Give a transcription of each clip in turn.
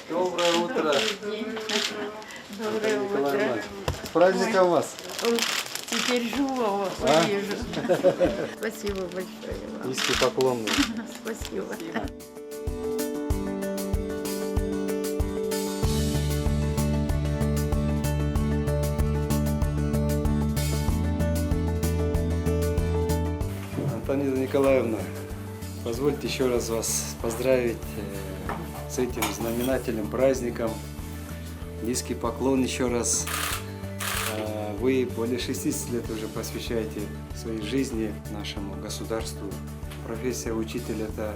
Доброе утро. Доброе утро. С праздником вас. Ой, теперь живого увижу. Спасибо большое вам. Низкий поклон. Спасибо. Антонида Николаевна, позвольте еще раз вас поздравить с этим знаменательным праздником. Низкий поклон еще раз. Вы более 60 лет уже посвящаете своей жизни нашему государству. Профессия учителя – это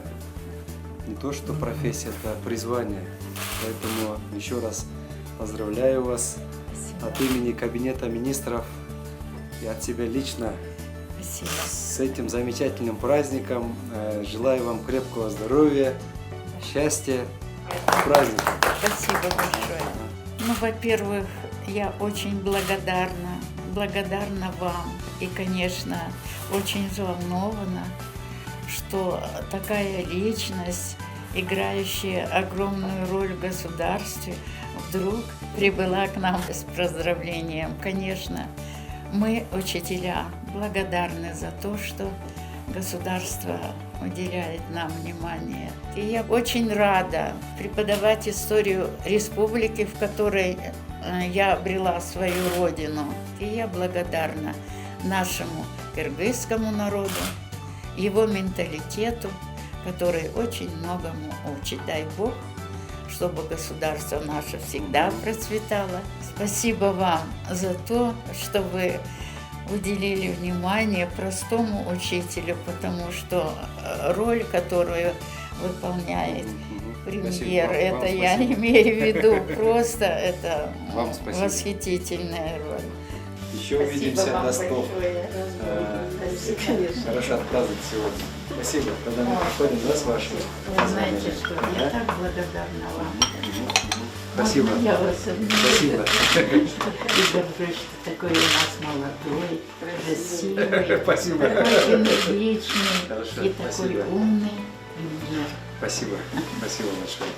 не то, что профессия, это призвание. Поэтому еще раз поздравляю вас от имени Кабинета министров и от себя лично. Спасибо. С этим замечательным праздником. Желаю вам крепкого здоровья, счастья, праздника. Спасибо большое. Ну, во-первых, я очень благодарна вам. И, конечно, очень взволнована, что такая личность, играющая огромную роль в государстве, вдруг прибыла к нам с поздравлением. Конечно, мы, учителя, благодарны за то, что государство уделяет нам внимание. И я очень рада преподавать историю республики, в которой я обрела свою родину. И я благодарна нашему кыргызскому народу, его менталитету, который очень многому учит. Дай Бог, чтобы государство наше всегда процветало. Спасибо вам за то, что вы уделили внимание простому учителю, потому что роль, которую выполняет премьер, это я имею в виду, просто это восхитительная роль. Еще увидимся на стол. Хорошо отпраздновать сегодня. Спасибо, когда мы приходим, да, с вашим. Вы знаете, что я так благодарна вам. Спасибо. Я вас обнимаю. Спасибо. И горжусь, что такой у нас молодой, красивый, Спасибо. такой энергичный Хорошо, и такой спасибо. умный премьер. Спасибо. Спасибо большое.